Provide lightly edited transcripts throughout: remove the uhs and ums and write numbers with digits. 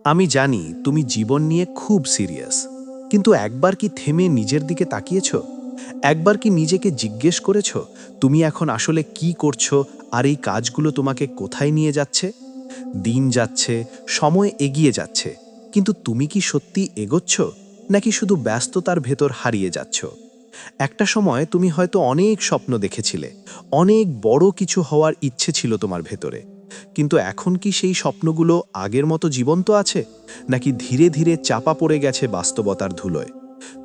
আমি জানি তুমি জীবন নিয়ে খুব সিরিয়াস, কিন্তু একবার কি থেমে নিজের দিকে তাকিয়েছ? একবার কি নিজেকে জিজ্ঞেস করেছ তুমি এখন আসলে কি করছো, আর এই কাজগুলো তোমাকে কোথায় নিয়ে যাচ্ছে? দিন যাচ্ছে, সময় এগিয়ে যাচ্ছে, কিন্তু তুমি কি সত্যি এগোচ্ছ, নাকি শুধু ব্যস্ততার ভেতর হারিয়ে যাচ্ছ? একটা সময় তুমি হয়তো অনেক স্বপ্ন দেখেছিলে, অনেক বড় কিছু হওয়ার ইচ্ছে ছিল তোমার ভেতরে, কিন্তু এখন কি সেই স্বপ্নগুলো আগের মতো জীবন্ত আছে, নাকি ধীরে ধীরে চাপা পড়ে গেছে বাস্তবতার ধুলোয়?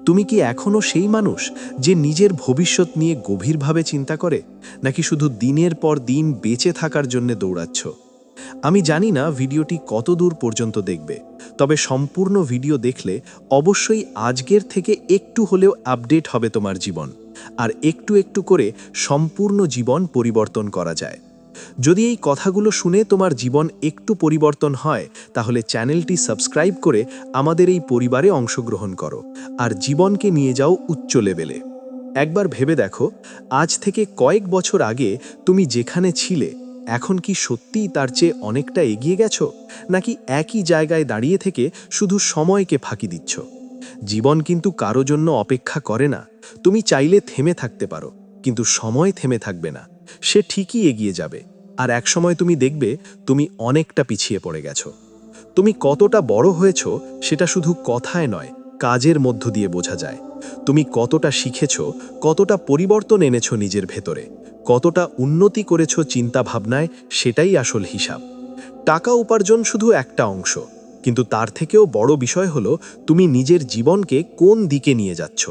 তুমি কি এখনো সেই মানুষ যে নিজের ভবিষ্যৎ নিয়ে গভীরভাবে চিন্তা করে, নাকি শুধু দিনের পর দিন বেঁচে থাকার জন্য দৌড়াচ্ছ? আমি জানি না ভিডিওটি কত দূর পর্যন্ত দেখবে, তবে সম্পূর্ণ ভিডিও দেখলে অবশ্যই আজকের থেকে একটু হলেও আপডেট হবে তোমার জীবন, আর একটু একটু করে সম্পূর্ণ জীবন পরিবর্তন করা যায়। যদি এই কথাগুলো শুনে তোমার জীবন একটু পরিবর্তন হয়, তাহলে চ্যানেলটি সাবস্ক্রাইব করে আমাদের এই পরিবারে অংশগ্রহণ করো, আর জীবনকে নিয়ে যাও উচ্চ লেভেলে। একবার ভেবে দেখো, আজ থেকে কয়েক বছর আগে তুমি যেখানে ছিলে, এখন কি সত্যিই তার চেয়ে অনেকটা এগিয়ে গেছো, নাকি একই জায়গায় দাঁড়িয়ে থেকে শুধু সময়কে ফাঁকি দিচ্ছ? জীবন কিন্তু কারো জন্য অপেক্ষা করে না। তুমি চাইলে থেমে থাকতে পারো, কিন্তু সময় থেমে থাকবে না। সে ঠিকই এগিয়ে যাবে, আর একসময় তুমি দেখবে তুমি অনেকটা পিছিয়ে পড়ে গেছো। তুমি কতটা বড় হয়েছো সেটা শুধু কথায় নয়, কাজের মধ্য দিয়ে বোঝা যায়। তুমি কতটা শিখেছো, কতটা পরিবর্তন এনেছো নিজের ভেতরে, কতটা উন্নতি করেছো চিন্তা ভাবনায়, সেটাই আসল হিসাব। টাকা উপার্জন শুধু একটা অংশ, কিন্তু তার থেকেও বড় বিষয় হলো তুমি নিজের জীবনকে কোন দিকে নিয়ে যাচ্ছ।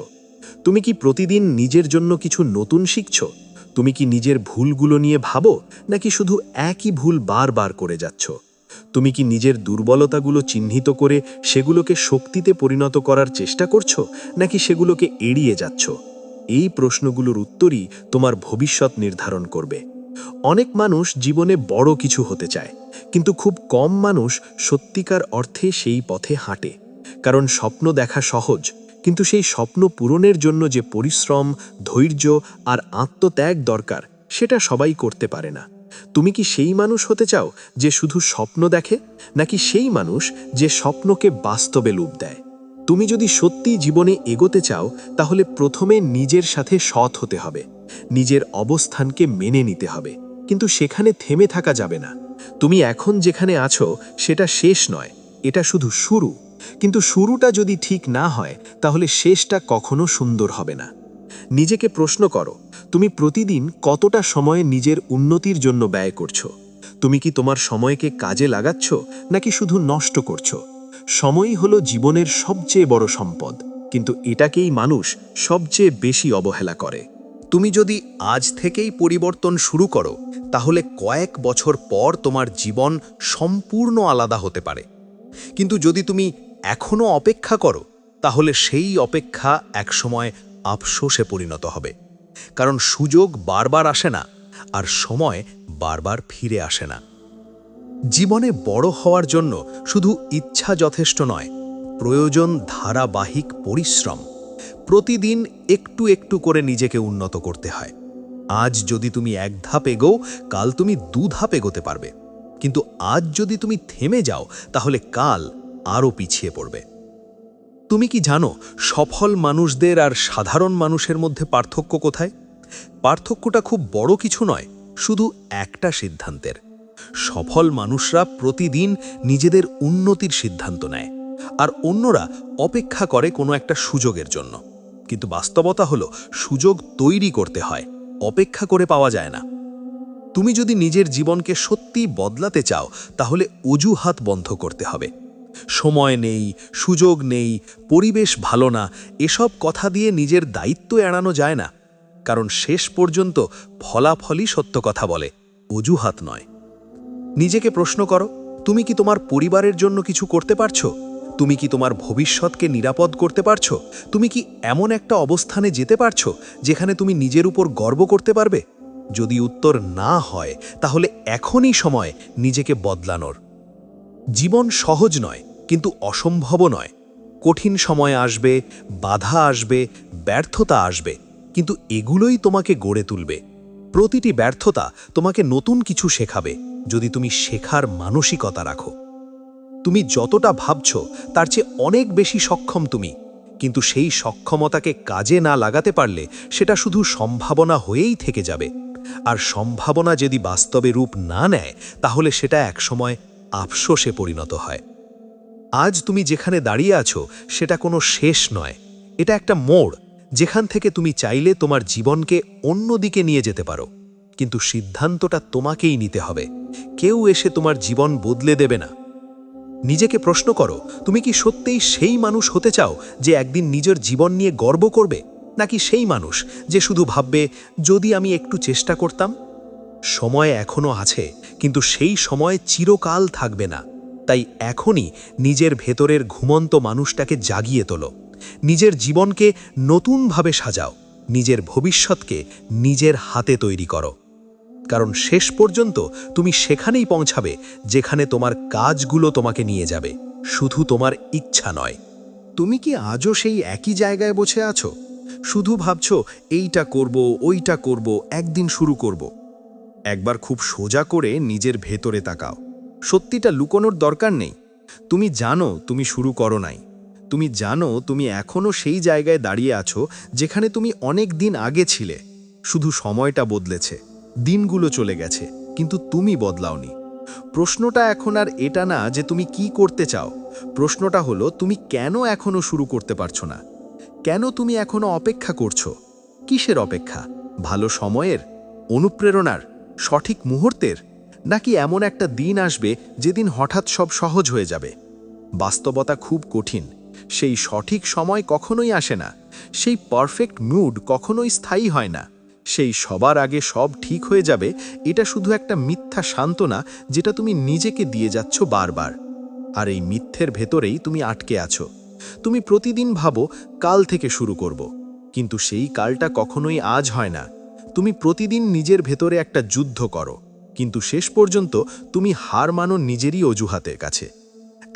তুমি কি প্রতিদিন নিজের জন্য কিছু নতুন শিখছো? তুমি কি নিজের ভুলগুলো নিয়ে ভাবো, নাকি শুধু একই ভুল বারবার করে যাচ্ছ? তুমি কি নিজের দুর্বলতাগুলো চিহ্নিত করে সেগুলোকে শক্তিতে পরিণত করার চেষ্টা করছো, নাকি সেগুলোকে এড়িয়ে যাচ্ছ? এই প্রশ্নগুলোর উত্তরই তোমার ভবিষ্যৎ নির্ধারণ করবে। অনেক মানুষ জীবনে বড় কিছু হতে চায়, কিন্তু খুব কম মানুষ সত্যিকার অর্থে সেই পথে হাঁটে। কারণ স্বপ্ন দেখা সহজ, কিন্তু সেই স্বপ্ন পূরণের জন্য যে পরিশ্রম, ধৈর্য আর আত্মত্যাগ দরকার, সেটা সবাই করতে পারে না। তুমি কি সেই মানুষ হতে চাও যে শুধু স্বপ্ন দেখে, নাকি সেই মানুষ যে স্বপ্নকে বাস্তবে রূপ দেয়? তুমি যদি সত্যি জীবনে এগোতে চাও, তাহলে প্রথমে নিজের সাথে সৎ হতে হবে, নিজের অবস্থানকে মেনে নিতে হবে, কিন্তু সেখানে থেমে থাকা যাবে না। তুমি এখন যেখানে আছো সেটা শেষ নয়, এটা শুধু শুরু। কিন্তু শুরুটা যদি ঠিক না হয়, তাহলে শেষটা কখনো সুন্দর হবে না। নিজেকে প্রশ্ন করো, তুমি প্রতিদিন কতটা সময় নিজের উন্নতির জন্য ব্যয় করছো? তুমি কি তোমার সময়কে কাজে লাগাচ্ছ, নাকি শুধু নষ্ট করছো? সময়ই হলো জীবনের সবচেয়ে বড় সম্পদ, কিন্তু এটাকেই মানুষ সবচেয়ে বেশি অবহেলা করে। তুমি যদি আজ থেকেই পরিবর্তন শুরু করো, তাহলে কয়েক বছর পর তোমার জীবন সম্পূর্ণ আলাদা হতে পারে। কিন্তু যদি তুমি এখনো অপেক্ষা করো, তাহলে সেই অপেক্ষা একসময় আফসোসে পরিণত হবে। কারণ সুযোগ বারবার আসে না, আর সময় বারবার ফিরে আসে না। জীবনে বড় হওয়ার জন্য শুধু ইচ্ছা যথেষ্ট নয়, প্রয়োজন ধারাবাহিক পরিশ্রম। প্রতিদিন একটু একটু করে নিজেকে উন্নত করতে হয়। আজ যদি তুমি এক ধাপ এগোও, কাল তুমি দু ধাপ এগোতে পারবে। কিন্তু আজ যদি তুমি থেমে যাও, তাহলে কাল আরও পিছিয়ে পড়বে। তুমি কি জানো সফল মানুষদের আর সাধারণ মানুষের মধ্যে পার্থক্য কোথায়? পার্থক্যটা খুব বড় কিছু নয়, শুধু একটা সিদ্ধান্তের। সফল মানুষরা প্রতিদিন নিজেদের উন্নতির সিদ্ধান্ত নেয়, আর অন্যরা অপেক্ষা করে কোনো একটা সুযোগের জন্য। কিন্তু বাস্তবতা হলো, সুযোগ তৈরি করতে হয়, অপেক্ষা করে পাওয়া যায় না। তুমি যদি নিজের জীবনকে সত্যিই বদলাতে চাও, তাহলে অজুহাত বন্ধ করতে হবে। সময় নেই, সুযোগ নেই, পরিবেশ ভালো না, এসব কথা দিয়ে নিজের দায়িত্ব এড়ানো যায় না। কারণ শেষ পর্যন্ত ফলাফলই সত্য কথা বলে, অজুহাত নয়। নিজেকে প্রশ্ন করো, তুমি কি তোমার পরিবারের জন্য কিছু করতে পারছো? তুমি কি তোমার ভবিষ্যৎকে নিরাপদ করতে পারছো? তুমি কি এমন একটা অবস্থানে যেতে পারছো যেখানে তুমি নিজের উপর গর্ব করতে পারবে? যদি উত্তর না হয়, তাহলে এখনই সময় নিজেকে বদলানোর। জীবন সহজ নয়, কিন্তু অসম্ভবও নয়। কঠিন সময় আসবে, বাধা আসবে, ব্যর্থতা আসবে, কিন্তু এগুলোই তোমাকে গড়ে তুলবে। প্রতিটি ব্যর্থতা তোমাকে নতুন কিছু শেখাবে, যদি তুমি শেখার মানসিকতা রাখো। তুমি যতটা ভাবছ তার চেয়ে অনেক বেশি সক্ষম তুমি, কিন্তু সেই সক্ষমতাকে কাজে না লাগাতে পারলে সেটা শুধু সম্ভাবনা হয়েই থেকে যাবে। আর সম্ভাবনা যদি বাস্তবে রূপ না নেয় তাহলে সেটা একসময় আফসোসে পরিণত হয়। আজ তুমি যেখানে দাঁড়িয়ে আছো সেটা কোনো শেষ নয়, এটা একটা মোড়, যেখান থেকে তুমি চাইলে তোমার জীবনকে অন্যদিকে নিয়ে যেতে পারো। কিন্তু সিদ্ধান্তটা তোমাকেই নিতে হবে, কেউ এসে তোমার জীবন বদলে দেবে না। নিজেকে প্রশ্ন করো, তুমি কি সত্যিই সেই মানুষ হতে চাও যে একদিন নিজের জীবন নিয়ে গর্ব করবে, নাকি সেই মানুষ যে শুধু ভাববে যদি আমি একটু চেষ্টা করতাম? সময় এখনো আছে, কিন্তু সেই সময় চিরকাল থাকবে না। তাই এখনই নিজের ভেতরের ঘুমন্ত মানুষটাকে জাগিয়ে তোলো, নিজের জীবনকে নতুনভাবে সাজাও, নিজের ভবিষ্যৎকে নিজের হাতে তৈরি করো। কারণ শেষ পর্যন্ত তুমি সেখানেই পৌঁছাবে যেখানে তোমার কাজগুলো তোমাকে নিয়ে যাবে, শুধু তোমার ইচ্ছা নয়। তুমি কি আজও সেই একই জায়গায় বসে আছো? শুধু ভাবছো এইটা করব, ওইটা করব, একদিন শুরু করব। একবার খুব সোজা করে নিজের ভেতরে তাকাও। সত্যিটা লুকোনোর দরকার নেই। তুমি জানো তুমি শুরু করো নাই। তুমি জানো তুমি এখনও সেই জায়গায় দাঁড়িয়ে আছো যেখানে তুমি অনেক দিন আগে ছিলে। শুধু সময়টা বদলেছে, দিনগুলো চলে গেছে, কিন্তু তুমি বদলাওনি। প্রশ্নটা এখন আর এটা না যে তুমি কি করতে চাও, প্রশ্নটা হলো তুমি কেন এখনও শুরু করতে পারছো না। কেন তুমি এখনও অপেক্ষা করছো? কিসের অপেক্ষা? ভালো সময়ের, অনুপ্রেরণার, সঠিক মুহূর্তের, নাকি এমন একটা দিন আসবে যেদিন হঠাৎ সব সহজ হয়ে যাবে? বাস্তবতা খুব কঠিন। সেই সঠিক সময় কখনোই আসে না, সেই পারফেক্ট মুড কখনোই স্থায়ী হয় না, সেই সবার আগে সব ঠিক হয়ে যাবে এটা শুধু একটা মিথ্যা সান্ত্বনা যেটা তুমি নিজেকে দিয়ে যাচ্ছ বারবার। আর এই মিথ্যের ভেতরেই তুমি আটকে আছো। তুমি প্রতিদিন ভাবো কাল থেকে শুরু করব, কিন্তু সেই কালটা কখনোই আজ হয় না। তুমি প্রতিদিন নিজের ভেতরে একটা যুদ্ধ করো, কিন্তু শেষ পর্যন্ত তুমি হার মানো নিজেরই অজুহাতের কাছে।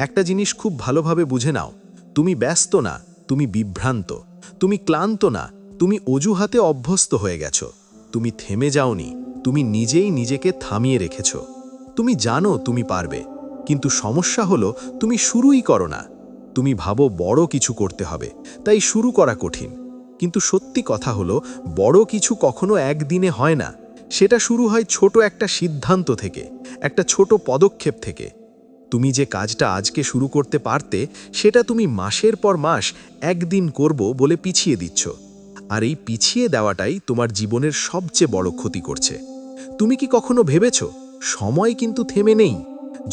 একটা জিনিস খুব ভালোভাবে বুঝে নাও, তুমি ব্যস্ত না, তুমি বিভ্রান্ত। তুমি ক্লান্ত না, তুমি অজুহাতে অভ্যস্ত হয়ে গেছো। তুমি থেমে যাওনি, তুমি নিজেই নিজেকে থামিয়ে রেখেছ। তুমি জানো তুমি পারবে, কিন্তু সমস্যা হলো তুমি শুরুই করো না। তুমি ভাবো বড় কিছু করতে হবে, তাই শুরু করা কঠিন। কিন্তু সত্যি কথা হলো বড় কিছু কখনো একদিনে হয় না। সেটা শুরু হয় ছোট একটা সিদ্ধান্ত থেকে, একটা ছোট পদক্ষেপ থেকে। তুমি যে কাজটা আজকে শুরু করতে পারতে সেটা তুমি মাসের পর মাস একদিন করব বলে পিছিয়ে দিচ্ছ। আর এই পিছিয়ে দেওয়াটাই তোমার জীবনের সবচেয়ে বড় ক্ষতি করছে। তুমি কি কখনো ভেবেছ সময় কিন্তু থেমে নেই?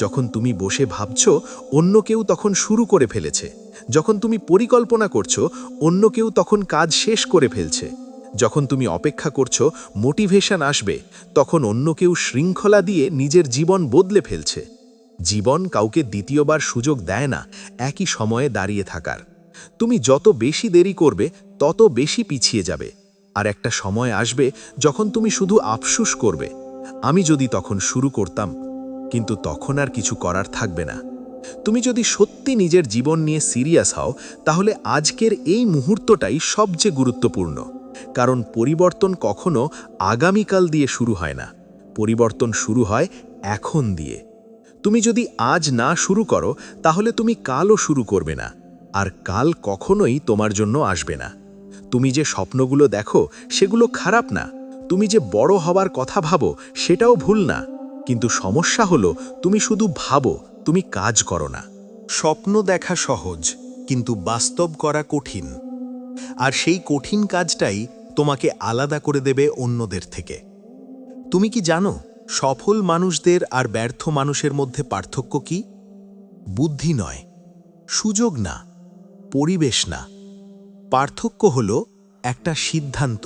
যখন তুমি বসে ভাবছো অন্য কেউ তখন শুরু করে ফেলেছে। যখন তুমি পরিকল্পনা করছো অন্য কেউ তখন কাজ শেষ করে ফেলছে। যখন তুমি অপেক্ষা করছো মোটিভেশন আসবে, তখন অন্য কেউ শৃঙ্খলা দিয়ে নিজের জীবন বদলে ফেলছে। জীবন কাউকে দ্বিতীয়বার সুযোগ দেয় না একই সময়ে দাঁড়িয়ে থাকার। তুমি যত বেশি দেরি করবে তত বেশি পিছিয়ে যাবে। আর একটা সময় আসবে যখন তুমি শুধু আফসোস করবে, আমি যদি তখন শুরু করতাম। কিন্তু তখন আর কিছু করার থাকবে না। তুমি যদি সত্যি নিজের জীবন নিয়ে সিরিয়াস হও তাহলে আজকের এই মুহূর্তটাই সবচেয়ে গুরুত্বপূর্ণ। কারণ পরিবর্তন কখনো আগামীকাল দিয়ে শুরু হয় না, পরিবর্তন শুরু হয় এখন দিয়ে। তুমি যদি আজ না শুরু করো তাহলে তুমি কালও শুরু করবে না, আর কাল কখনোই তোমার জন্য আসবে না। তুমি যে স্বপ্নগুলো দেখো সেগুলো খারাপ না, তুমি যে বড় হবার কথা ভাবো সেটাও ভুল না, কিন্তু সমস্যা হলো তুমি শুধু ভাবো, তুমি কাজ করো না। স্বপ্ন দেখা সহজ, কিন্তু বাস্তব করা কঠিন। আর সেই কঠিন কাজটাই তোমাকে আলাদা করে দেবে অন্যদের থেকে। তুমি কি জানো সফল মানুষদের আর ব্যর্থ মানুষের মধ্যে পার্থক্য কি? বুদ্ধি নয়, সুযোগ না, পরিবেশ না। পার্থক্য হলো একটা সিদ্ধান্ত।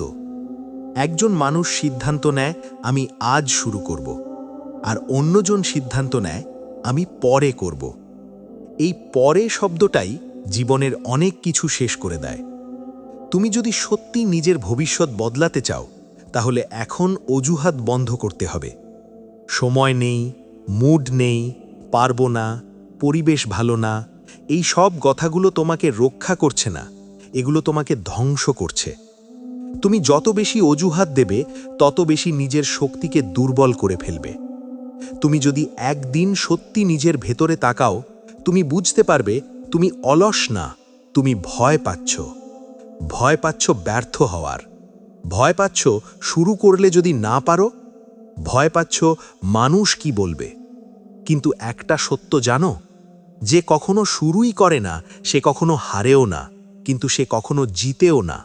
একজন মানুষ সিদ্ধান্ত নেয় আমি আজ শুরু করব, আর অন্যজন সিদ্ধান্ত নেয় আমি পরে করব। এই পরে শব্দটাই জীবনের অনেক কিছু শেষ করে দেয়। তুমি যদি সত্যি নিজের ভবিষ্যৎ বদলাতে চাও তাহলে এখন অজুহাত বন্ধ করতে হবে। সময় নেই, মুড নেই, পারবো না, পরিবেশ ভালো না, এই সব কথাগুলো তোমাকে রক্ষা করছে না, এগুলো তোমাকে ধ্বংস করছে। তুমি যত বেশি অজুহাত দেবে তত বেশি নিজের শক্তিকে দুর্বল করে ফেলবে। তুমি যদি একদিন সত্যি নিজের ভেতরে তাকাও তুমি বুঝতে পারবে তুমি অলস না, তুমি ভয় পাচ্ছ। ভয় পাচ্ছ ব্যর্থ হওয়ার, ভয় পাচ্ছ শুরু করলে যদি না পারো, ভয় পাচ্ছ মানুষ কি বলবে। কিন্তু একটা সত্য জানো, যে কখনো শুরুই করে না সে কখনো হারেও না, কিন্তু সে কখনো জিতেও না।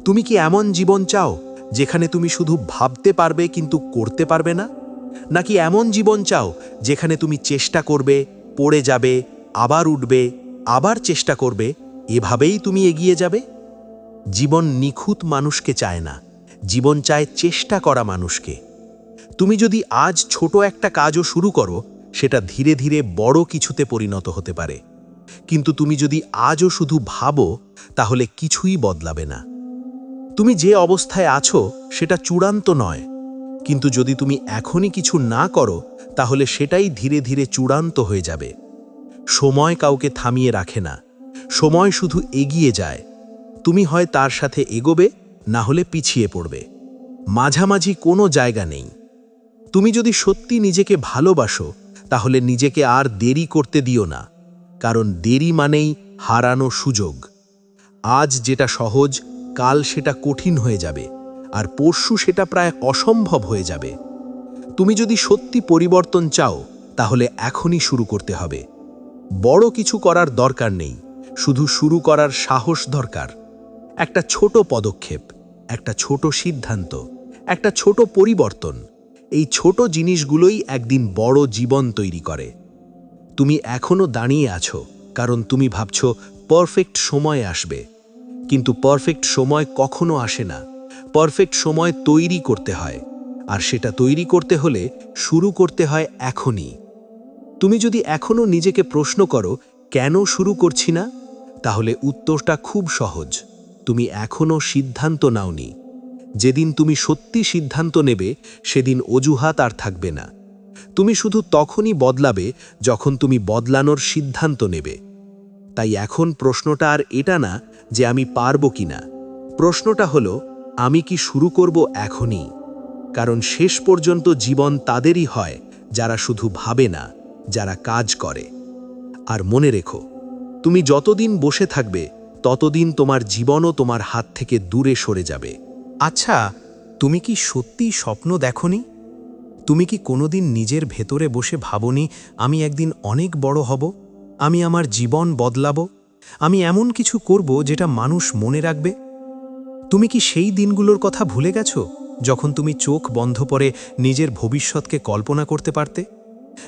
তুমি কি এমন জীবন চাও যেখানে তুমি শুধু ভাবতে পারবে কিন্তু করতে পারবে না? নাকি এমন জীবন চাও যেখানে তুমি চেষ্টা করবে, পড়ে যাবে, আবার উঠবে, আবার চেষ্টা করবে, এভাবেই তুমি এগিয়ে যাবে? জীবন নিখুঁত মানুষকে চায় না, জীবন চায় চেষ্টা করা মানুষকে। তুমি যদি আজ ছোট একটা কাজও শুরু করো, সেটা ধীরে ধীরে বড় কিছুতে পরিণত হতে পারে। কিন্তু তুমি যদি আজও শুধু ভাবো, তাহলে কিছুই বদলাবে না। তুমি যে অবস্থায় আছো সেটা চূড়ান্ত নয়, কিন্তু যদি তুমি এখনই কিছু না করো, তাহলে সেটাই ধীরে ধীরে চূড়ান্ত হয়ে যাবে। সময় কাউকে থামিয়ে রাখে না, সময় শুধু এগিয়ে যায়। তুমি হয় তার সাথে এগোবে, না হলে পিছিয়ে পড়বে। মাঝামাঝি কোনো জায়গা নেই। তুমি যদি সত্যি নিজেকে ভালোবাসো, তাহলে নিজেকে আর দেরি করতে দিও না, কারণ দেরি মানেই হারানো সুযোগ। আজ যেটা সহজ, কাল সেটা কঠিন হয়ে যাবে, আর পরশু সেটা প্রায় অসম্ভব হয়ে যাবে। তুমি যদি সত্যি পরিবর্তন চাও, তাহলে এখনই শুরু করতে হবে। বড় কিছু করার দরকার নেই, শুধু শুরু করার সাহস দরকার। একটা ছোট পদক্ষেপ, একটা ছোট সিদ্ধান্ত, একটা ছোট পরিবর্তন, এই ছোট জিনিসগুলোই একদিন বড় জীবন তৈরি করে। তুমি এখনো দাঁড়িয়ে আছো কারণ তুমি ভাবছো পারফেক্ট সময় আসবে, কিন্তু পারফেক্ট সময় কখনো আসে না। পারফেক্ট সময় তৈরি করতে হয়, আর সেটা তৈরি করতে হলে শুরু করতে হয় এখনই। তুমি যদি এখনো নিজেকে প্রশ্ন করো কেন শুরু করছি না, তাহলে উত্তরটা খুব সহজ, তুমি এখনো সিদ্ধান্ত নাওনি। যেদিন তুমি সত্যি সিদ্ধান্ত নেবে, সেদিন অজুহাত আর থাকবে না। তুমি শুধু তখনই বদলাবে যখন তুমি বদলানোর সিদ্ধান্ত নেবে। তাই এখন প্রশ্নটা আর এটা না যে আমি পারবো কিনা, প্রশ্নটা হলো আমি কি শুরু করব এখনই। কারণ শেষ পর্যন্ত জীবন তাদেরই হয় যারা শুধু ভাবে না, যারা কাজ করে। আর মনে রেখো, তুমি যতদিন বসে থাকবে ততদিন তোমার জীবনও তোমার হাত থেকে দূরে সরে যাবে। আচ্ছা, তুমি কি সত্যিই স্বপ্ন দেখোনি? তুমি কি কোনোদিন নিজের ভেতরে বসে ভাবোনি আমি একদিন অনেক বড় হব, আমি আমার জীবন বদলাবো, আমি এমন কিছু করব যেটা মানুষ মনে রাখবে? তুমি কি সেই দিনগুলোর কথা ভুলে গেছো যখন তুমি চোখ বন্ধ করে নিজের ভবিষ্যৎকে কল্পনা করতে পারতে?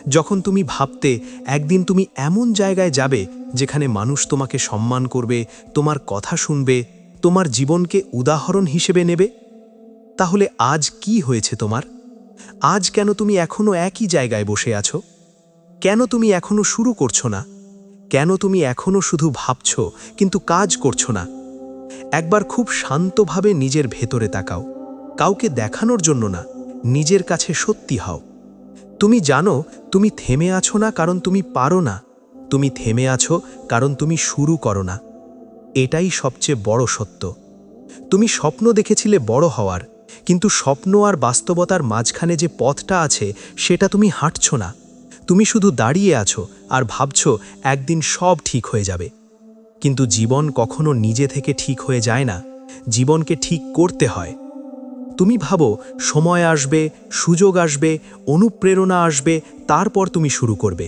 যখন তুমি ভাবতে একদিন তুমি এমন জায়গায় যাবে যেখানে মানুষ তোমাকে সম্মান করবে, তোমার কথা শুনবে, তোমার জীবনকে উদাহরণ হিসেবে নেবে? তাহলে আজ কি হয়েছে তোমার? আজ কেন তুমি এখনো একই জায়গায় বসে আছো? কেন তুমি এখনো শুরু করছো না? কেন তুমি এখনো শুধু ভাবছো কিন্তু কাজ করছো না? একবার খুব শান্তভাবে নিজের ভেতরে তাকাও, কাউকে দেখানোর জন্য না, নিজের কাছে সত্যি হও। তুমি জানো তুমি থেমে আছো না কারণ তুমি পারো না, তুমি থেমে আছো কারণ তুমি শুরু করো না। এটাই সবচেয়ে বড় সত্য। তুমি স্বপ্ন দেখেছিলে বড় হওয়ার, কিন্তু স্বপ্ন আর বাস্তবতার মাঝখানে যে পথটা আছে সেটা তুমি হাঁটছো না। তুমি শুধু দাঁড়িয়ে আছো আর ভাবছো একদিন সব ঠিক হয়ে যাবে। কিন্তু জীবন কখনো নিজে থেকে ঠিক হয়ে যায় না, জীবনকে ঠিক করতে হয়। তুমি ভাবো সময় আসবে, সুযোগ আসবে, অনুপ্রেরণা আসবে, তারপর তুমি শুরু করবে।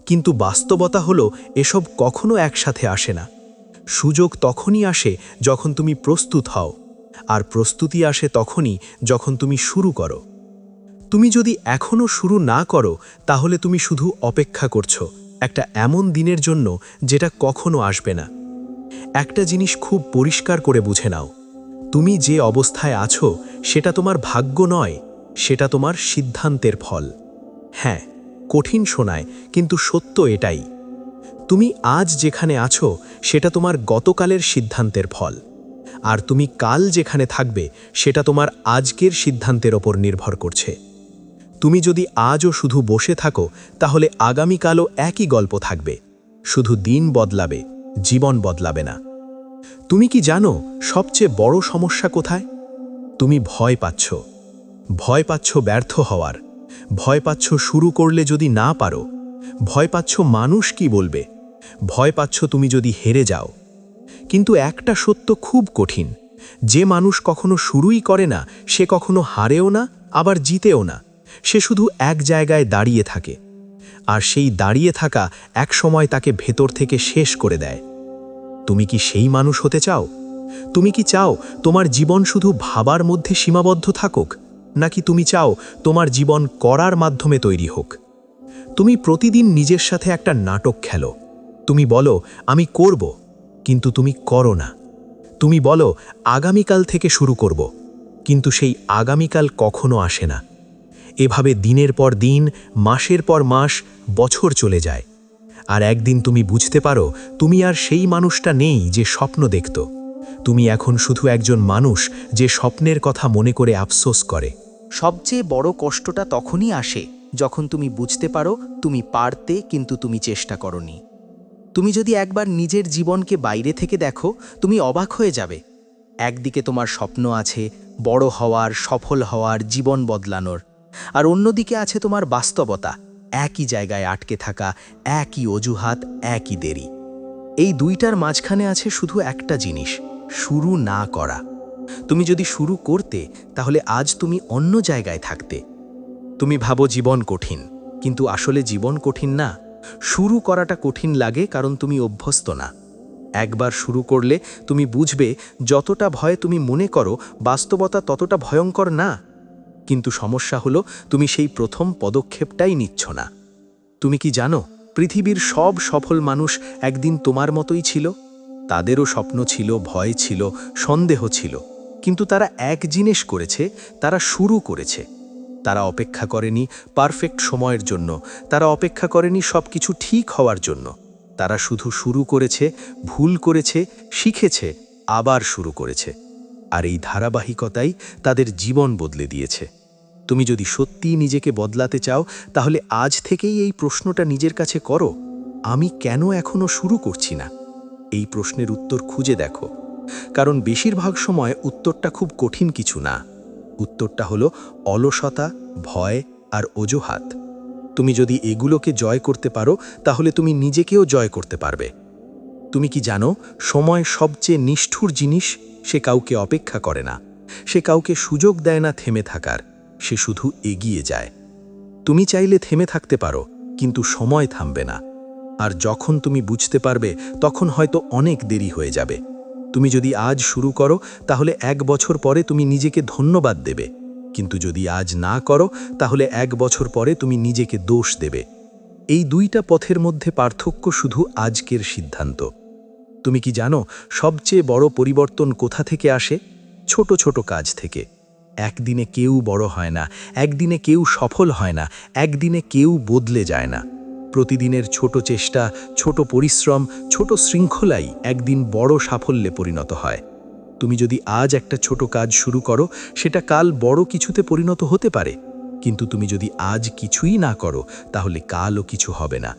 কিন্তু বাস্তবতা হলো এসব কখনো একসাথে আসে না। সুযোগ তখনই আসে যখন তুমি প্রস্তুত হও, আর প্রস্তুতি আসে তখনই যখন তুমি শুরু করো। তুমি যদি এখনো শুরু না করো, তাহলে তুমি শুধু অপেক্ষা করছো একটা এমন দিনের জন্য যেটা কখনো আসবে না। একটা জিনিস খুব পরিষ্কার করে বুঝে নাও, তুমি যে অবস্থায় আছো সেটা তোমার ভাগ্য নয়, সেটা তোমার সিদ্ধান্তের ফল। হ্যাঁ, কঠিন শোনায়, কিন্তু সত্য এটাই। তুমি আজ যেখানে আছো সেটা তোমার গতকালের সিদ্ধান্তের ফল, আর তুমি কাল যেখানে থাকবে সেটা তোমার আজকের সিদ্ধান্তের ওপর নির্ভর করছে। তুমি যদি আজও শুধু বসে থাকো, তাহলে আগামীকালও একই গল্প থাকবে, শুধু দিন বদলাবে, জীবন বদলাবে না। তুমি কি জানো সবচেয়ে বড় সমস্যা কোথায়? তুমি ভয় পাচ্ছ। ভয় পাচ্ছ ব্যর্থ হওয়ার, ভয় পাচ্ছ শুরু করলে যদি না পারো, ভয় পাচ্ছ মানুষ কি বলবে, ভয় পাচ্ছ তুমি যদি হেরে যাও। কিন্তু একটা সত্য খুব কঠিন, যে মানুষ কখনো শুরুই করে না সে কখনো হারেও না আবার জিতেও না, সে শুধু এক জায়গায় দাঁড়িয়ে থাকে। আর সেই দাঁড়িয়ে থাকা এক সময় তাকে ভেতর থেকে শেষ করে দেয়। তুমি কি সেই মানুষ হতে চাও? তুমি কি চাও তোমার জীবন শুধু ভাবার মধ্যে সীমাবদ্ধ থাকুক, নাকি তুমি চাও তোমার জীবন করার মাধ্যমে তৈরি হোক? তুমি প্রতিদিন নিজের সাথে একটা নাটক খেলো। তুমি বলো আমি করব, কিন্তু তুমি করো না। তুমি বলো আগামীকাল থেকে শুরু করব, কিন্তু সেই আগামীকাল কখনো আসে না। এভাবে দিনের পর দিন, মাসের পর মাস, বছর চলে যায়। আর একদিন তুমি বুঝতে পারো তুমি আর সেই মানুষটা নেই যে স্বপ্ন দেখত। তুমি এখন শুধু একজন মানুষ যে স্বপ্নের কথা মনে করে আফসোস করে। সবচেয়ে বড় কষ্টটা তখনই আসে যখন তুমি বুঝতে পারো তুমি পারতে, কিন্তু তুমি চেষ্টা করনি। তুমি যদি একবার নিজের জীবনকে বাইরে থেকে দেখো, তুমি অবাক হয়ে যাবে। একদিকে তোমার স্বপ্ন আছে বড় হওয়ার, সফল হওয়ার, জীবন বদলানোর, আর অন্যদিকে আছে তোমার বাস্তবতা, একই জায়গায় আটকে থাকা, একই অজুহাত, একই দেরি। এই দুইটার মাঝখানে আছে শুধু একটা জিনিস: শুরু না করা। তুমি যদি শুরু করতে, তাহলে আজ তুমি অন্য জায়গায় থাকতে। তুমি ভাবো জীবন কঠিন, কিন্তু আসলে জীবন কঠিন না। শুরু করাটা কঠিন লাগে কারণ তুমি অভ্যস্ত না। একবার শুরু করলে তুমি বুঝবে যতটা ভয় তুমি মনে করো বাস্তবতা ততটা ভয়ঙ্কর না। কিন্তু সমস্যা হলো তুমি সেই প্রথম পদক্ষেপটাই নিচ্ছ না। তুমি কি জানো পৃথিবীর সব সফল মানুষ একদিন তোমার মতোই ছিল? তাদেরও স্বপ্ন ছিল, ভয় ছিল, সন্দেহ ছিল, কিন্তু তারা এক জিনিস করেছে, তারা শুরু করেছে। তারা অপেক্ষা করেনি পারফেক্ট সময়ের জন্য, তারা অপেক্ষা করেনি সব কিছু ঠিক হওয়ার জন্য। তারা শুধু শুরু করেছে, ভুল করেছে, শিখেছে, আবার শুরু করেছে। আর এই ধারাবাহিকতাই তাদের জীবন বদলে দিয়েছে। তুমি যদি সত্যিই নিজেকে বদলাতে চাও, তাহলে আজ থেকেই এই প্রশ্নটা নিজের কাছে করো: আমি কেন এখনো শুরু করছি না? এই প্রশ্নের উত্তর খুঁজে দেখো, কারণ বেশিরভাগ সময় উত্তরটা খুব কঠিন কিছু না। উত্তরটা হলো অলসতা, ভয় আর অজুহাত। তুমি যদি এগুলোকে জয় করতে পারো, তাহলে তুমি নিজেকেও জয় করতে পারবে। তুমি কি জানো সময় সবচেয়ে নিষ্ঠুর জিনিস? সে কাউকে অপেক্ষা করে না, সে কাউকে সুযোগ দেয় না থেমে থাকার, সে শুধু এগিয়ে যায়। তুমি চাইলে থেমে থাকতে পারো, কিন্তু সময় থামবে না। আর যখন তুমি বুঝতে পারবে তখন হয়তো অনেক দেরি হয়ে যাবে। তুমি যদি আজ শুরু করো, তাহলে 1 বছর পরে তুমি নিজেকে ধন্যবাদ দেবে। কিন্তু যদি আজ না করো, তাহলে 1 বছর পরে তুমি নিজেকে দোষ দেবে। এই দুইটা পথের মধ্যে পার্থক্য শুধু আজকের সিদ্ধান্ত। তুমি কি জানো সবচেয়ে বড় পরিবর্তন কোথা থেকে আসে? ছোট ছোট কাজ থেকে। একদিনে কেউ বড় হয় না, একদিনে কেউ সফল হয় না, একদিনে কেউ বদলে যায় না। প্রতিদিনের ছোট চেষ্টা, ছোট পরিশ্রম, ছোট শৃঙ্খলাই একদিন বড় সাফল্যে পরিণত হয়। তুমি যদি আজ একটা ছোট কাজ শুরু করো, সেটা কাল বড় কিছুতে পরিণত হতে পারে। কিন্তু তুমি যদি আজ কিছুই না করো, তাহলে কালও কিছু হবে না।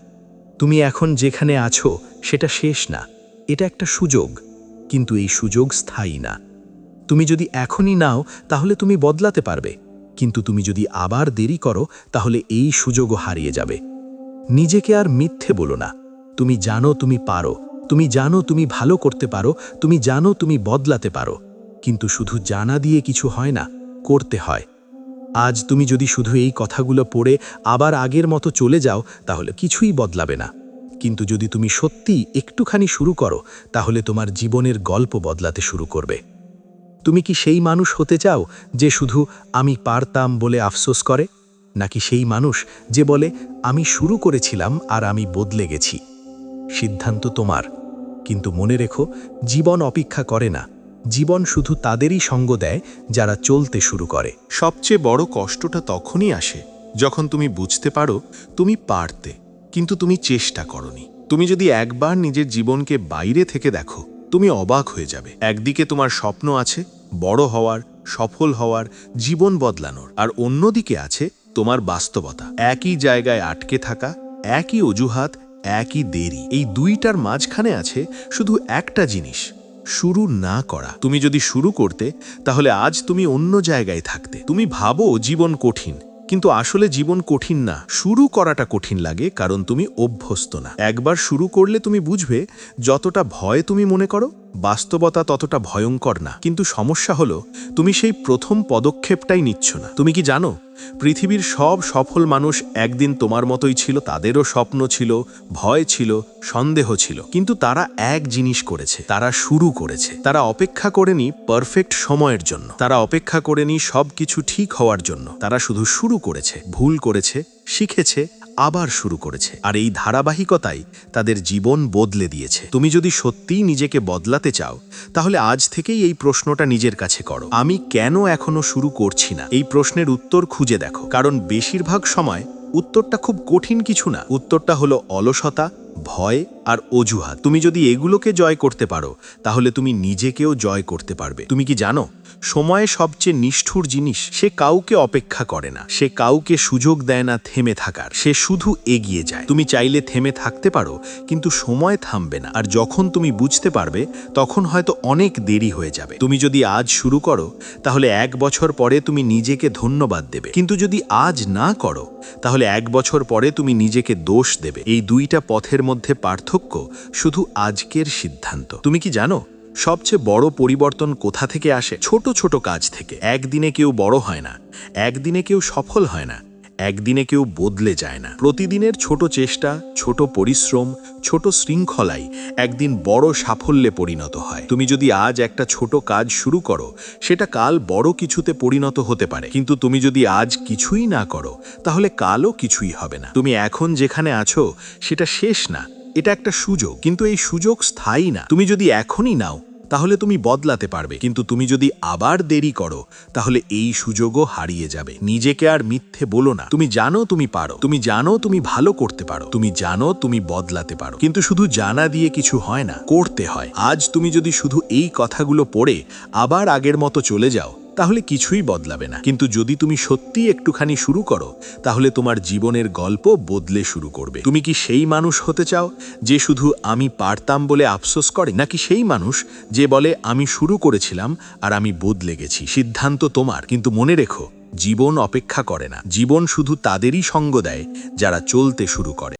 তুমি এখন যেখানে আছো সেটা শেষ না, এটা একটা সুযোগ, কিন্তু এই সুযোগ স্থায়ী না। তুমি যদি এখনই নাও, তাহলে তুমি বদলাতে পারবে, কিন্তু তুমি যদি আবার দেরি করো, তাহলে এই সুযোগও হারিয়ে যাবে। নিজেকে আর মিথ্যে বলো না। তুমি জানো তুমি পারো, তুমি জানো তুমি ভালো করতে পারো, তুমি জানো তুমি বদলাতে পারো। কিন্তু শুধু জানা দিয়ে কিছু হয় না, করতে হয়। আজ তুমি যদি শুধু এই কথাগুলো পড়ে আবার আগের মতো চলে যাও, তাহলে কিছুই বদলাবে না। কিন্তু যদি তুমি সত্যি একটুখানি শুরু করো, তাহলে তোমার জীবনের গল্প বদলাতে শুরু করবে। তুমি কি সেই মানুষ হতে চাও যে শুধু আমি পারতাম বলে আফসোস করে, নাকি সেই মানুষ যে বলে আমি শুরু করেছিলাম আর আমি বদলে গেছি? সিদ্ধান্ত তোমার। কিন্তু মনে রেখো, জীবন অপেক্ষা করে না। জীবন শুধু তাদেরই সঙ্গ দেয় যারা চলতে শুরু করে। সবচেয়ে বড় কষ্টটা তখনই আসে যখন তুমি বুঝতে পারো তুমি পারতে, কিন্তু তুমি চেষ্টা করনি। তুমি যদি একবার নিজের জীবনকে বাইরে থেকে দেখো, তুমি অবাক হয়ে যাবে। একদিকে তোমার স্বপ্ন আছে বড় হওয়ার, সফল হওয়ার, জীবন বদলানোর, আর অন্যদিকে আছে তোমার বাস্তবতা, একই জায়গায় আটকে থাকা, একই অজুহাত, একই দেরি। এই দুইটার মাঝখানে আছে শুধু একটা জিনিস: শুরু না করা। তুমি যদি শুরু করতে, তাহলে আজ তুমি অন্য জায়গায় থাকতে। তুমি ভাবো জীবন কঠিন, কিন্তু আসলে জীবন কঠিন না, শুরু করাটা কঠিন লাগে, কারণ তুমি অভ্যস্ত না। একবার শুরু করলে তুমি বুঝবে যতটা ভয় তুমি মনে করো, বাস্তবতা ততটা ভয়ঙ্কর না। কিন্তু সমস্যা হলো তুমি সেই প্রথম পদক্ষেপটাই নিচ্ছ না। তুমি কি জানো, পৃথিবীর সব সফল মানুষ একদিন তোমার মতোই ছিল। তাদেরও স্বপ্ন ছিল, ভয় ছিল, সন্দেহ ছিল, কিন্তু তারা এক জিনিস করেছে, তারা শুরু করেছে। তারা অপেক্ষা করেনি পারফেক্ট সময়ের জন্য, তারা অপেক্ষা করেনি সবকিছু ঠিক হওয়ার জন্য। তারা শুধু শুরু করেছে, ভুল করেছে, শিখেছে, আবার শুরু করেছে। আর এই ধারাবাহিকতাই তাদের জীবন বদলে দিয়েছে। তুমি যদি সত্যিই নিজেকে বদলাতে চাও, তাহলে আজ থেকেই এই প্রশ্নটা নিজের কাছে করো, আমি কেন এখনো শুরু করছি না? এই প্রশ্নের উত্তর খুঁজে দেখো, কারণ বেশিরভাগ সময় উত্তরটা খুব কঠিন কিছু না। উত্তরটা হলো অলসতা, ভয় আর অজুহাত। তুমি যদি এগুলোকে জয় করতে পারো, তাহলে তুমি নিজেকেও জয় করতে পারবে। তুমি কি জানো, সময়ে সবচেয়ে নিষ্ঠুর জিনিস, সে কাউকে অপেক্ষা করে না, সে কাউকে সুযোগ দেয় না থেমে থাকার, সে শুধু এগিয়ে যায়। তুমি চাইলে থেমে থাকতে পারো, কিন্তু সময় থামবে না। আর যখন তুমি বুঝতে পারবে, তখন হয়তো অনেক দেরি হয়ে যাবে। তুমি যদি আজ শুরু করো, তাহলে 1 বছর পরে তুমি নিজেকে ধন্যবাদ দেবে। কিন্তু যদি আজ না করো, তাহলে 1 বছর পরে তুমি নিজেকে দোষ দেবে। এই দুইটা পথের মধ্যে পার্থক্য শুধু আজকের সিদ্ধান্ত। তুমি কি জানো, সবচেয়ে বড় পরিবর্তন কোথা থেকে আসে? ছোট ছোট কাজ থেকে। একদিনে কেউ বড় হয় না, একদিনে কেউ সফল হয় না, একদিনে কেউ বদলে যায় না। প্রতিদিনের ছোট চেষ্টা, ছোট পরিশ্রম, ছোট শৃঙ্খলাই একদিন বড় সাফল্যে পরিণত হয়। তুমি যদি আজ একটা ছোট কাজ শুরু করো, সেটা কাল বড় কিছুতে পরিণত হতে পারে। কিন্তু তুমি যদি আজ কিছুই না করো, তাহলে কালও কিছুই হবে না। তুমি এখন যেখানে আছো, সেটা শেষ না, এটা একটা সুযোগ। কিন্তু এই সুযোগ স্থায়ী না। তুমি যদি এখনই নাও, তাহলে তুমি বদলাতে পারবে। কিন্তু তুমি যদি আবার দেরি করো, তাহলে এই সুযোগও হারিয়ে যাবে। নিজেকে আর মিথ্যে বলো না। তুমি জানো তুমি পারো, তুমি জানো তুমি ভালো করতে পারো, তুমি জানো তুমি বদলাতে পারো। কিন্তু শুধু জানা দিয়ে কিছু হয় না, করতে হয়। আজ তুমি যদি শুধু এই কথাগুলো পড়ে আবার আগের মতো চলে যাও, তাহলে কিছুই বদলাবে না। কিন্তু যদি তুমি সত্যি একটুখানি শুরু করো, তাহলে তোমার জীবনের গল্প বদলে শুরু করবে। তুমি কি সেই মানুষ হতে চাও যে শুধু আমি পারতাম বলে আফসোস করে, নাকি সেই মানুষ যে বলে আমি শুরু করেছিলাম আর আমি বদলে গেছি? সিদ্ধান্ত তোমার। কিন্তু মনে রেখো, জীবন অপেক্ষা করে না। জীবন শুধু তাদেরই সঙ্গ দেয় যারা চলতে শুরু করে।